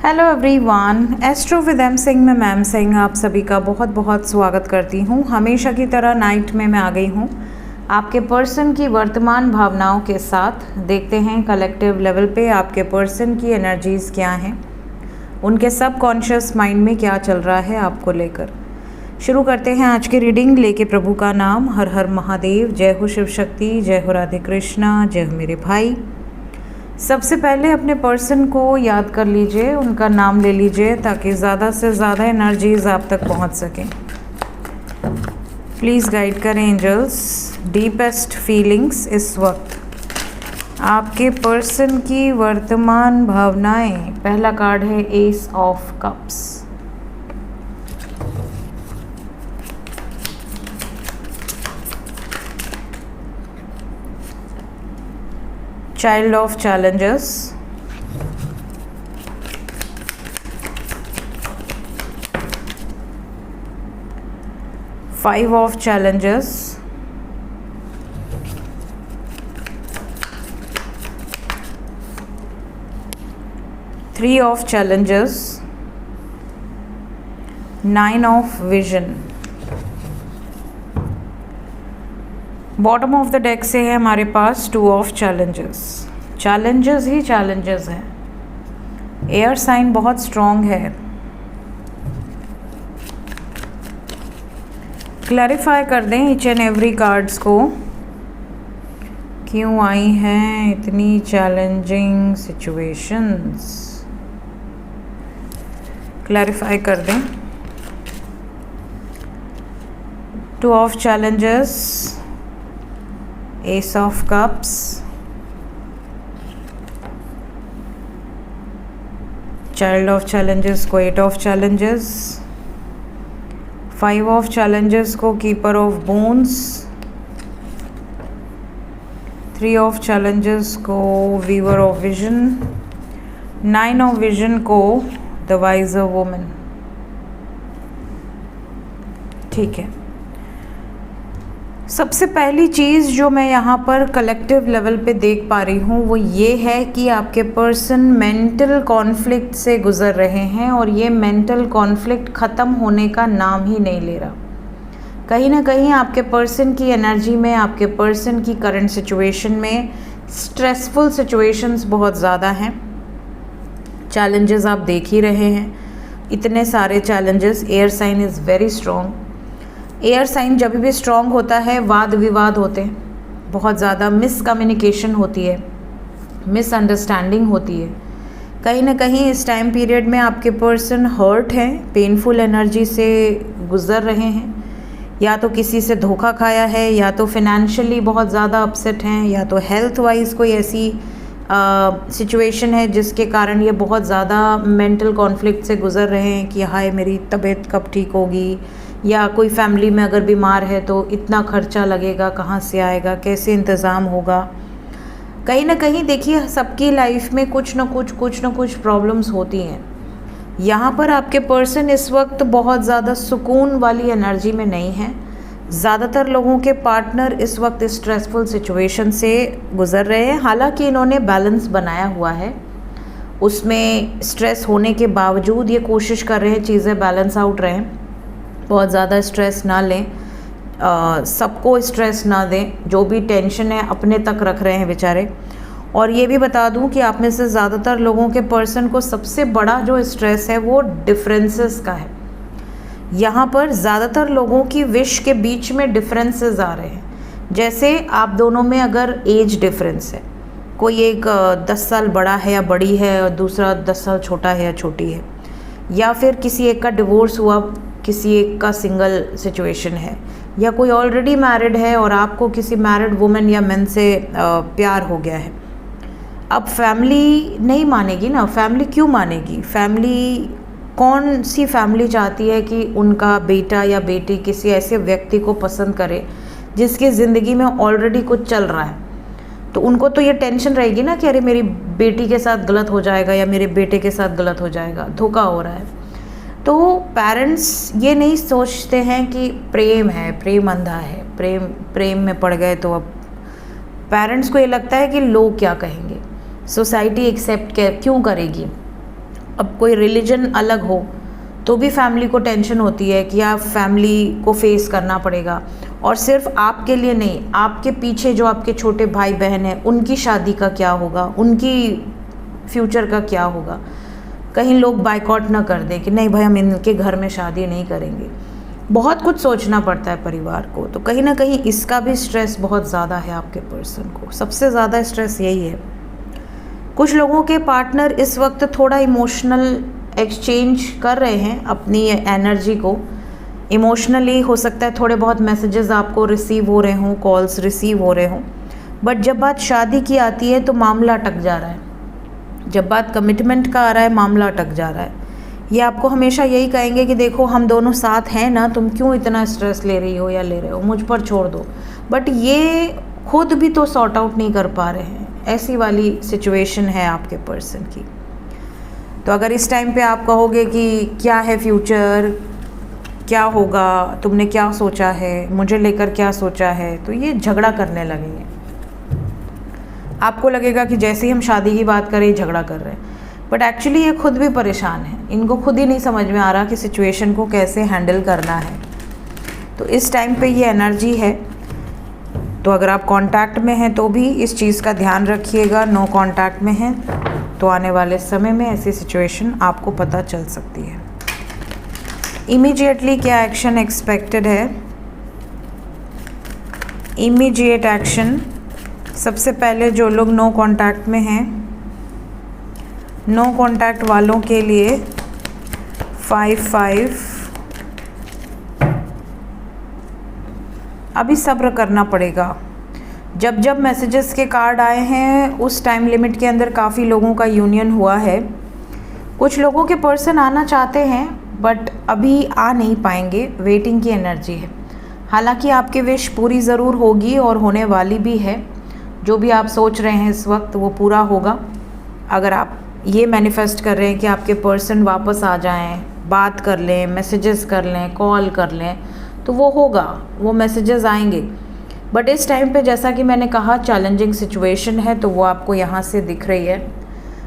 Hello everyone, astro with M Singh में ma'am Singh आप सभी का बहुत बहुत स्वागत करती हूँ। हमेशा की तरह नाइट में मैं आ गई हूँ आपके पर्सन की वर्तमान भावनाओं के साथ। देखते हैं कलेक्टिव लेवल पे आपके पर्सन की एनर्जीज़ क्या हैं, उनके सबकॉन्शियस माइंड में क्या चल रहा है आपको लेकर। शुरू करते हैं आज की रीडिंग लेके प्रभु का नाम। हर हर महादेव, जय हो शिव शक्ति, जय हो राधे कृष्णा, जय हो मेरे भाई। सबसे पहले अपने पर्सन को याद कर लीजिए, उनका नाम ले लीजिए ताकि ज़्यादा से ज़्यादा एनर्जीज आप तक पहुंच सकें। प्लीज़ गाइड करें एंजल्स। डीपेस्ट फीलिंग्स इस वक्त आपके पर्सन की वर्तमान भावनाएं। पहला कार्ड है S of cups. Child of challenges, Five of challenges, Three of challenges, Nine of vision। Bottom of the deck से है हमारे पास टू ऑफ चैलेंजेस। चैलेंजेस ही चैलेंजेस हैं। एयर साइन बहुत स्ट्रॉन्ग है। क्लैरिफाई कर दें ईच एंड एवरी कार्ड्स को, क्यों आई हैं इतनी चैलेंजिंग सिचुएशंस। क्लैरिफाई कर दें। To of challenges, Ace of Cups, Child of Challenges को Eight of Challenges, Five of Challenges को Keeper of Bones, Three of Challenges को Weaver of Vision, Nine of Vision को The Wiser Woman। ठीक है, सबसे पहली चीज़ जो मैं यहाँ पर कलेक्टिव लेवल पे देख पा रही हूँ वो ये है कि आपके पर्सन मेंटल कॉन्फ्लिक्ट से गुज़र रहे हैं और ये मेंटल कॉन्फ्लिक्ट ख़त्म होने का नाम ही नहीं ले रहा। कहीं ना कहीं आपके पर्सन की एनर्जी में, आपके पर्सन की करंट सिचुएशन में स्ट्रेसफुल सिचुएशंस बहुत ज़्यादा हैं। चैलेंजेस आप देख ही रहे हैं, इतने सारे challenges. Air sign is very strong. Air sign जब भी स्ट्रॉन्ग होता है वाद विवाद होते हैं, बहुत ज़्यादा मिसकम्युनिकेशन होती है, मिसअंडरस्टैंडिंग होती है। कहीं ना कहीं इस टाइम पीरियड में आपके पर्सन हर्ट हैं, पेनफुल एनर्जी से गुज़र रहे हैं। या तो किसी से धोखा खाया है, या तो फिनेंशियली बहुत ज़्यादा अपसेट हैं, या तो हेल्थ वाइज कोई ऐसी सिचुएशन है जिसके कारण ये बहुत ज़्यादा मेंटल कॉन्फ्लिक्ट से गुज़र रहे हैं कि हाय मेरी तबीयत कब ठीक होगी, या कोई फैमिली में अगर बीमार है तो इतना खर्चा लगेगा, कहाँ से आएगा, कैसे इंतज़ाम होगा। कहीं ना कहीं देखिए सबकी लाइफ में कुछ ना कुछ प्रॉब्लम्स होती हैं। यहाँ पर आपके पर्सन इस वक्त बहुत ज़्यादा सुकून वाली एनर्जी में नहीं है। ज़्यादातर लोगों के पार्टनर इस वक्त स्ट्रेसफुल सिचुएशन से गुज़र रहे हैं। हालांकि इन्होंने बैलेंस बनाया हुआ है, उसमें स्ट्रेस होने के बावजूद ये कोशिश कर रहे हैं चीज़ें बैलेंस आउट रहें, बहुत ज़्यादा स्ट्रेस ना लें, सबको स्ट्रेस ना दें। जो भी टेंशन है अपने तक रख रहे हैं बेचारे। और ये भी बता दूं कि आप में से ज़्यादातर लोगों के पर्सन को सबसे बड़ा जो स्ट्रेस है वो डिफरेंसेस का है। यहाँ पर ज़्यादातर लोगों की विश के बीच में डिफरेंसेस आ रहे हैं। जैसे आप दोनों में अगर एज डिफरेंस है, कोई एक 10 साल बड़ा है या बड़ी है और दूसरा 10 साल छोटा है या छोटी है, या फिर किसी एक का डिवोर्स हुआ, किसी एक का सिंगल सिचुएशन है, या कोई ऑलरेडी मैरिड है और आपको किसी मैरिड वुमेन या मेन से प्यार हो गया है। अब फैमिली नहीं मानेगी ना। फैमिली क्यों मानेगी? फैमिली, कौन सी फैमिली चाहती है कि उनका बेटा या बेटी किसी ऐसे व्यक्ति को पसंद करे जिसकी ज़िंदगी में ऑलरेडी कुछ चल रहा है? तो उनको तो ये टेंशन रहेगी ना कि अरे मेरी बेटी के साथ गलत हो जाएगा या मेरे बेटे के साथ गलत हो जाएगा, धोखा हो रहा है। तो पेरेंट्स ये नहीं सोचते हैं कि प्रेम है, प्रेम अंधा है, प्रेम में पड़ गए तो अब पेरेंट्स को ये लगता है कि लोग क्या कहेंगे, सोसाइटी एक्सेप्ट क्यों करेगी। अब कोई रिलीजन अलग हो तो भी फैमिली को टेंशन होती है कि आप फैमिली को फेस करना पड़ेगा। और सिर्फ आपके लिए नहीं, आपके पीछे जो आपके छोटे भाई बहन हैं उनकी शादी का क्या होगा, उनकी फ्यूचर का क्या होगा। कहीं लोग बाइकआउट ना कर दें कि नहीं भाई हम इनके घर में शादी नहीं करेंगे। बहुत कुछ सोचना पड़ता है परिवार को, तो कहीं ना कहीं इसका भी स्ट्रेस बहुत ज़्यादा है आपके पर्सन को। सबसे ज़्यादा स्ट्रेस यही है। कुछ लोगों के पार्टनर इस वक्त थोड़ा इमोशनल एक्सचेंज कर रहे हैं अपनी एनर्जी को। इमोशनली हो सकता है थोड़े बहुत मैसेजेस आपको रिसीव हो रहे हों, कॉल्स रिसीव हो रहे हों, बट जब बात शादी की आती है तो मामला अटक जा रहा है। जब बात कमिटमेंट का आ रहा है मामला अटक जा रहा है। ये आपको हमेशा यही कहेंगे कि देखो हम दोनों साथ हैं ना, तुम क्यों इतना स्ट्रेस ले रही हो या ले रहे हो, मुझ पर छोड़ दो। बट ये खुद भी तो सॉर्ट आउट नहीं कर पा रहे हैं। ऐसी वाली सिचुएशन है आपके पर्सन की। तो अगर इस टाइम पे आप कहोगे कि क्या है फ्यूचर, क्या होगा, तुमने क्या सोचा है, मुझे लेकर क्या सोचा है, तो ये झगड़ा करने लगेंगे। आपको लगेगा कि जैसे ही हम शादी की बात करें झगड़ा कर रहे हैं, बट एक्चुअली ये खुद भी परेशान है। इनको खुद ही नहीं समझ में आ रहा कि सिचुएशन को कैसे हैंडल करना है। तो इस टाइम पे ये एनर्जी है। तो अगर आप कांटेक्ट में हैं तो भी इस चीज़ का ध्यान रखिएगा। नो कांटेक्ट में हैं तो आने वाले समय में ऐसी सिचुएशन आपको पता चल सकती है। इमीडिएटली क्या एक्शन एक्सपेक्टेड है? इमीडिएट एक्शन, सबसे पहले जो लोग नो कांटेक्ट में हैं, नो कांटेक्ट वालों के लिए 5-5। अभी सब्र करना पड़ेगा। जब जब मैसेजेस के कार्ड आए हैं उस टाइम लिमिट के अंदर काफ़ी लोगों का यूनियन हुआ है। कुछ लोगों के पर्सन आना चाहते हैं बट अभी आ नहीं पाएंगे, वेटिंग की एनर्जी है। हालांकि आपकी विश पूरी ज़रूर होगी और होने वाली भी है। जो भी आप सोच रहे हैं इस वक्त वो पूरा होगा। अगर आप ये मैनिफेस्ट कर रहे हैं कि आपके पर्सन वापस आ जाएं, बात कर लें, मैसेजेस कर लें, कॉल कर लें, तो वो होगा, वो मैसेजेस आएंगे। बट इस टाइम पे जैसा कि मैंने कहा चैलेंजिंग सिचुएशन है, तो वो आपको यहाँ से दिख रही है।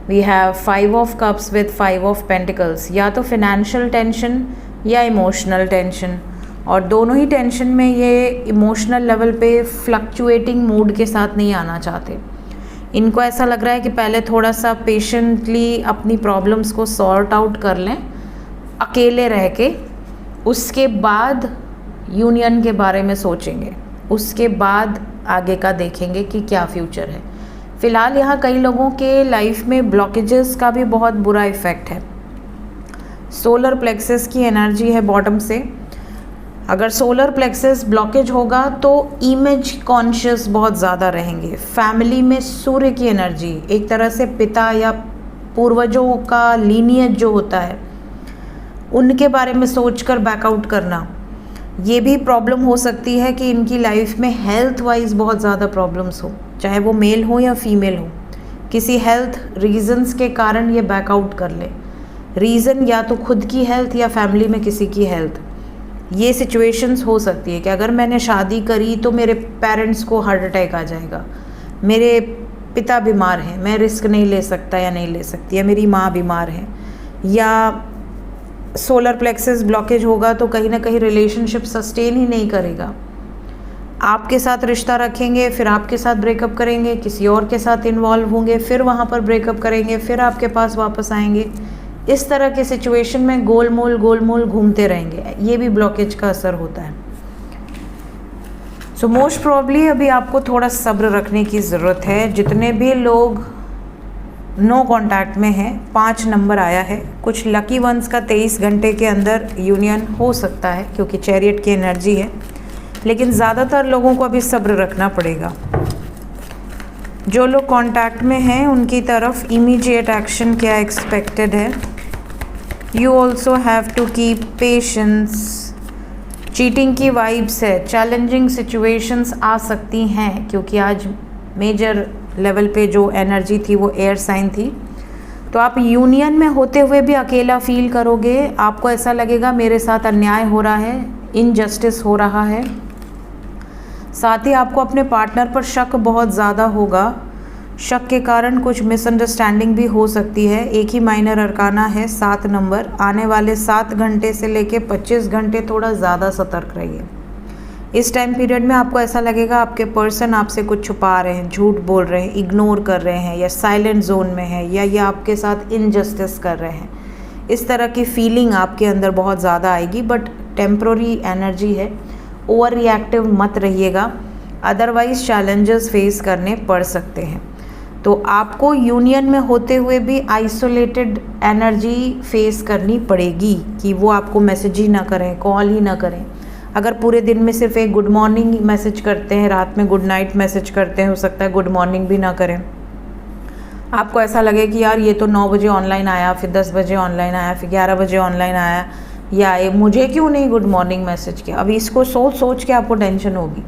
We have 5 of cups with 5 of pentacles. या तो फिनेंशियल टेंशन या इमोशनल टेंशन, और दोनों ही टेंशन में ये इमोशनल लेवल पे फ्लक्चुएटिंग मूड के साथ नहीं आना चाहते। इनको ऐसा लग रहा है कि पहले थोड़ा सा पेशेंटली अपनी प्रॉब्लम्स को सॉर्ट आउट कर लें अकेले रह के, उसके बाद यूनियन के बारे में सोचेंगे, उसके बाद आगे का देखेंगे कि क्या फ्यूचर है। फ़िलहाल यहाँ कई लोगों के लाइफ में ब्लॉकेजेस का भी बहुत बुरा इफ़ेक्ट है। सोलर प्लेक्सस की एनर्जी है बॉटम से। अगर सोलर प्लेक्सस ब्लॉकेज होगा तो इमेज कॉन्शियस बहुत ज़्यादा रहेंगे। फैमिली में सूर्य की एनर्जी, एक तरह से पिता या पूर्वजों का लीनियज जो होता है उनके बारे में सोचकर बैकआउट करना, ये भी प्रॉब्लम हो सकती है कि इनकी लाइफ में हेल्थ वाइज बहुत ज़्यादा प्रॉब्लम्स हो, चाहे वो मेल हो या फीमेल हो। किसी हेल्थ रीजंस के कारण ये बैकआउट कर ले। रीज़न या तो खुद की हेल्थ या फैमिली में किसी की हेल्थ। ये सिचुएशंस हो सकती है कि अगर मैंने शादी करी तो मेरे पेरेंट्स को हार्ट अटैक आ जाएगा, मेरे पिता बीमार हैं, मैं रिस्क नहीं ले सकता या नहीं ले सकती, या मेरी माँ बीमार है, या सोलर प्लेक्सस ब्लॉकेज होगा तो कहीं ना कहीं रिलेशनशिप सस्टेन ही नहीं करेगा। आपके साथ रिश्ता रखेंगे, फिर आपके साथ ब्रेकअप करेंगे, किसी और के साथ इन्वॉल्व होंगे, फिर वहाँ पर ब्रेकअप करेंगे, फिर आपके पास वापस आएंगे। इस तरह के सिचुएशन में गोलमोल घूमते रहेंगे। ये भी ब्लॉकेज का असर होता है। सो मोस्ट प्रॉब्ली अभी आपको थोड़ा सब्र रखने की ज़रूरत है। जितने भी लोग नो कांटेक्ट में हैं, 5 नंबर आया है। कुछ लकी वंस का 23 घंटे के अंदर यूनियन हो सकता है क्योंकि चैरियट की एनर्जी है, लेकिन ज़्यादातर लोगों को अभी सब्र रखना पड़ेगा। जो लोग कांटेक्ट में हैं उनकी तरफ इमीडिएट एक्शन क्या एक्सपेक्टेड है? You also have to keep patience. Cheating की वाइब्स है, चैलेंजिंग सिचुएशंस आ सकती हैं क्योंकि आज मेजर लेवल पे जो एनर्जी थी वो एयर साइन थी। तो आप यूनियन में होते हुए भी अकेला फील करोगे। आपको ऐसा लगेगा मेरे साथ अन्याय हो रहा है, इनजस्टिस हो रहा है। साथ ही आपको अपने पार्टनर पर शक बहुत ज़्यादा होगा। शक के कारण कुछ मिसअंडरस्टैंडिंग भी हो सकती है। एक ही माइनर अरकाना है 7 नंबर। आने वाले 7 घंटे से लेके 25 घंटे थोड़ा ज़्यादा सतर्क रहिए। इस टाइम पीरियड में आपको ऐसा लगेगा आपके पर्सन आपसे कुछ छुपा रहे हैं, झूठ बोल रहे हैं, इग्नोर कर रहे हैं, या साइलेंट जोन में है, या ये आपके साथ इनजस्टिस कर रहे हैं। इस तरह की फीलिंग आपके अंदर बहुत ज़्यादा आएगी, बट टेम्प्रोरी एनर्जी है। ओवर रिएक्टिव मत रहिएगा, अदरवाइज चैलेंजेस फेस करने पड़ सकते हैं। तो आपको यूनियन में होते हुए भी आइसोलेटेड एनर्जी फेस करनी पड़ेगी कि वो आपको मैसेज ही ना करें, कॉल ही ना करें। अगर पूरे दिन में सिर्फ एक गुड मॉर्निंग मैसेज करते हैं, रात में गुड नाइट मैसेज करते हैं, हो सकता है गुड मॉर्निंग भी ना करें। आपको ऐसा लगे कि यार ये तो 9 बजे ऑनलाइन आया, फिर 10 बजे ऑनलाइन आया, फिर 11 बजे ऑनलाइन आया, या ये मुझे क्यों नहीं गुड मॉर्निंग मैसेज किया। अब इसको सोच सोच के आपको टेंशन होगी।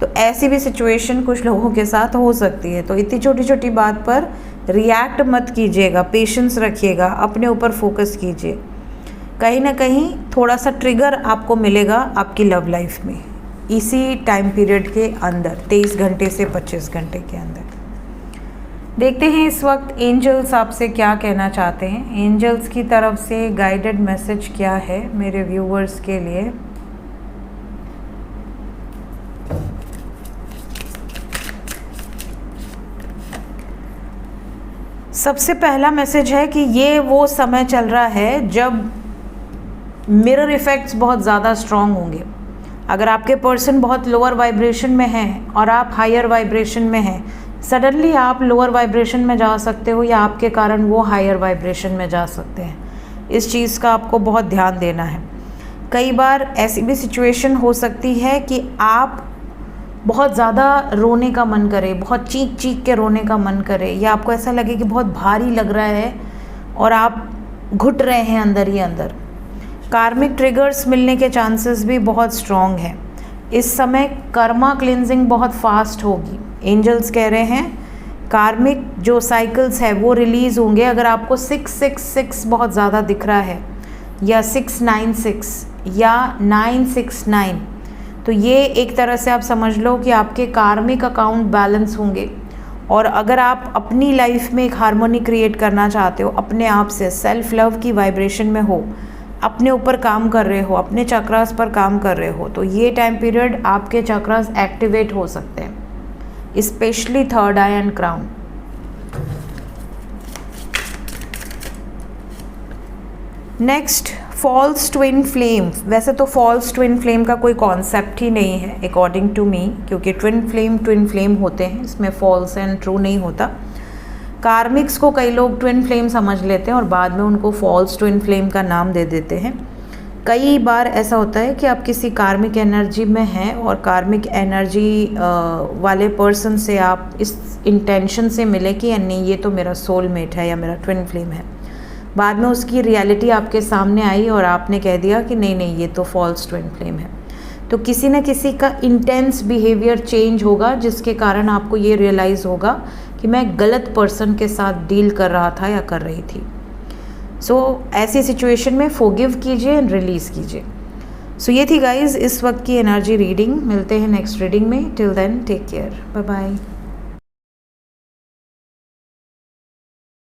तो ऐसी भी सिचुएशन कुछ लोगों के साथ हो सकती है। तो इतनी छोटी छोटी बात पर रिएक्ट मत कीजिएगा, पेशेंस रखिएगा, अपने ऊपर फोकस कीजिए। कहीं ना कहीं थोड़ा सा ट्रिगर आपको मिलेगा आपकी लव लाइफ में इसी टाइम पीरियड के अंदर, 23 घंटे से 25 घंटे के अंदर। देखते हैं इस वक्त एंजल्स आपसे क्या कहना चाहते हैं। एंजल्स की तरफ से गाइडेड मैसेज क्या है मेरे व्यूवर्स के लिए। सबसे पहला मैसेज है कि ये वो समय चल रहा है जब मिरर इफ़ेक्ट्स बहुत ज़्यादा स्ट्रॉन्ग होंगे। अगर आपके पर्सन बहुत लोअर वाइब्रेशन में हैं और आप हायर वाइब्रेशन में हैं, सडनली आप लोअर वाइब्रेशन में जा सकते हो, या आपके कारण वो हायर वाइब्रेशन में जा सकते हैं। इस चीज़ का आपको बहुत ध्यान देना है। कई बार ऐसी भी सिचुएशन हो सकती है कि आप बहुत ज़्यादा रोने का मन करे, बहुत चीख चीख के रोने का मन करे, या आपको ऐसा लगे कि बहुत भारी लग रहा है और आप घुट रहे हैं अंदर ही अंदर। कार्मिक ट्रिगर्स मिलने के चांसेस भी बहुत स्ट्रॉन्ग हैं। इस समय कर्मा क्लिनजिंग बहुत फास्ट होगी। एंजल्स कह रहे हैं कार्मिक जो साइकिल्स है वो रिलीज़ होंगे। अगर आपको 666 बहुत ज़्यादा दिख रहा है, या 696 या 969, तो ये एक तरह से आप समझ लो कि आपके कार्मिक अकाउंट बैलेंस होंगे। और अगर आप अपनी लाइफ में एक हार्मोनी क्रिएट करना चाहते हो, अपने आप से सेल्फ लव की वाइब्रेशन में हो, अपने ऊपर काम कर रहे हो, अपने चक्रास पर काम कर रहे हो, तो ये टाइम पीरियड आपके चक्रास एक्टिवेट हो सकते हैं, specially third eye and crown. Next, false twin flame. वैसे तो फॉल्स ट्विन फ्लेम का कोई कॉन्सेप्ट ही नहीं है अकॉर्डिंग टू मी, क्योंकि ट्विन फ्लेम होते हैं, इसमें फॉल्स एंड ट्रू नहीं होता। कार्मिक्स को कई लोग ट्विन फ्लेम समझ लेते हैं और बाद में उनको फॉल्स ट्विन फ्लेम का नाम दे देते हैं। कई बार ऐसा होता है कि आप किसी कार्मिक एनर्जी में हैं और कार्मिक एनर्जी वाले पर्सन से आप इस इंटेंशन से मिले कि नहीं ये तो मेरा सोलमेट है या मेरा ट्विन फ्लेम है। बाद में उसकी रियलिटी आपके सामने आई और आपने कह दिया कि नहीं नहीं ये तो फॉल्स ट्विन फ्लेम है। तो किसी न किसी का इंटेंस बिहेवियर चेंज होगा, जिसके कारण आपको ये रियलाइज़ होगा कि मैं गलत पर्सन के साथ डील कर रहा था या कर रही थी। सो ऐसी सिचुएशन में फॉरगिव कीजिए एंड रिलीज़ कीजिए। सो ये थी गाइज़ इस वक्त की एनर्जी रीडिंग। मिलते हैं नेक्स्ट रीडिंग में। Till then take care, bye bye.